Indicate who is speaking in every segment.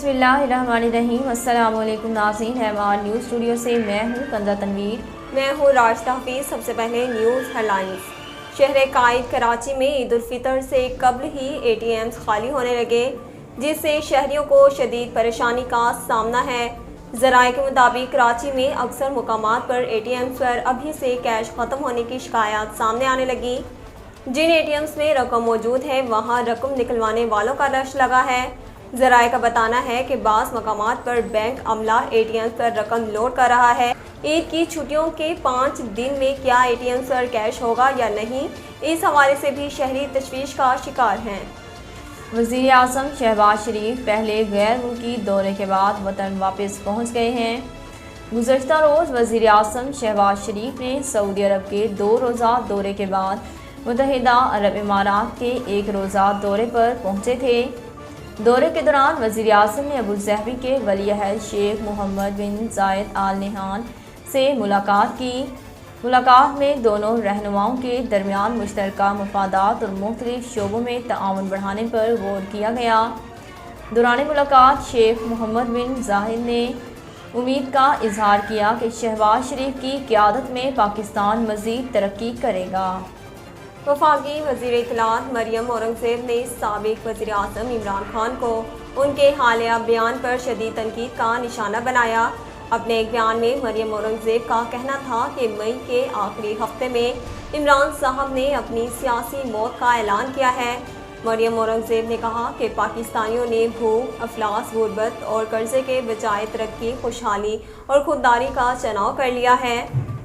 Speaker 1: बिस्मिल्लाहिर्रहमानिर्रहीम। अस्सलाम वालेकुम नाज़रीन, हैमार न्यूज़ स्टूडियो से मैं हूँ कंजा तनवीर।
Speaker 2: मैं हूँ राशिदा हफीज़। सबसे पहले न्यूज़ हेडलाइंस। शहर कायद कराची में ईद उल फितर से कबल ही ATMs खाली होने लगे, जिससे शहरियों को शदीद परेशानी का सामना है। ज़राए के मुताबिक कराची में अक्सर मुकामात पर ATMs पर अभी से कैश ख़त्म होने की शिकायत सामने आने लगी। जिन ATMs में रकम मौजूद है वहाँ रकम निकलवाने वालों का रश लगा है। ज़राए का बताना है कि बाज़ मकामात पर बैंक अमला ATMs पर रकम लोड कर रहा है। ईद की छुट्टियों के 5 दिन में क्या ATMs पर कैश होगा या नहीं, इस हवाले से भी शहरी तशवीश का शिकार हैं।
Speaker 1: वज़ीर आज़म शहबाज शरीफ पहले गैर मुल्की दौरे के बाद वतन वापस पहुँच गए हैं। गुज़श्ता रोज़ वज़ीर आज़म शहबाज शरीफ ने सऊदी अरब के 2 रोज़ा दौरे के बाद मुत्तहिदा अरब इमारात के 1 रोज़ा दौरे पर पहुँचे थे। दौरे के दौरान वज़ीर आज़म ने अबू ज़हबी के वली अहद शेख मोहम्मद बिन ज़ायद आल नहयान से मुलाकात की। मुलाकात में दोनों रहनुमाओं के दरमियान मुश्तरका मफादात और मुख्तलिफ शोबों में ताआवुन बढ़ाने पर गौर किया गया। दौरान मुलाकात शेख मोहम्मद बिन ज़ायद ने उम्मीद का इजहार किया कि शहबाज शरीफ की क़यादत में पाकिस्तान मज़ीद तरक्की करेगा।
Speaker 2: वफाकी वज़ीर इत्तलात मरियम औरंगज़ेब ने साबिक़ वज़ीर आज़म इमरान खान को उनके हालिया बयान पर शदीद तनकीद का निशाना बनाया। अपने एक बयान में मरियम औरंगज़ेब का कहना था कि मई के आखिरी हफ्ते में इमरान साहब ने अपनी सियासी मौत का ऐलान किया है। मरियम औरंगज़ेब ने कहा कि पाकिस्तानियों ने भूख, अफलास, गुर्बत और कर्जे के बजाय तरक्की, खुशहाली और खुददारी का चुनाव कर लिया है।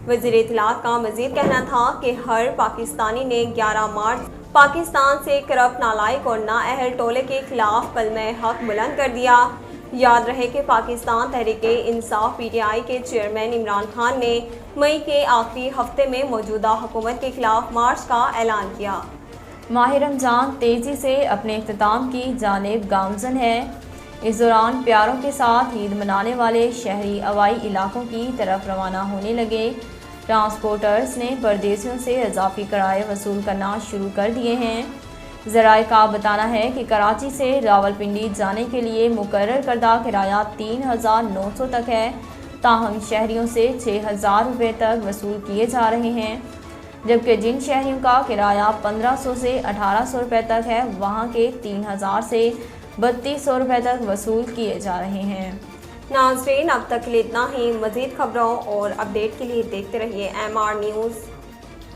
Speaker 2: वज़ीर इत्तलात का मज़ीद कहना था कि हर पाकिस्तानी ने 11 मार्च पाकिस्तान से करप्ट, नालायक और नाअहल टोले के खिलाफ कलमे हक बुलंद कर दिया। याद रहे कि पाकिस्तान तहरीक-ए-इंसाफ PTI के चेयरमैन इमरान खान ने मई के आखिरी हफ्ते में मौजूदा हुकूमत के खिलाफ मार्च का ऐलान किया।
Speaker 1: माह रमज़ान तेज़ी से अपने इख्तिताम की जानिब गामज़न है। इस दौरान प्यारों के साथ ईद मनाने वाले शहरी हवाई इलाकों की तरफ रवाना होने लगे। ट्रांसपोर्टर्स ने परदेसियों से इजाफी किराए वसूल करना शुरू कर दिए हैं। ज़राए का बताना है कि कराची से रावलपिंडी जाने के लिए मुकर्रर करदा किराया 3,900 तक है, ताहम शहरियों से 6,000 रुपये तक वसूल किए जा रहे हैं, जबकि जिन शहरियों का किराया 1,500 से 1,800 रुपये तक है वहाँ के 3,000 से 3,200 रुपये तक वसूल किए जा रहे हैं।
Speaker 2: नाज़रीन, अब तक के लिए इतना ही। मज़ीद खबरों और अपडेट के लिए देखते रहिए MR न्यूज़।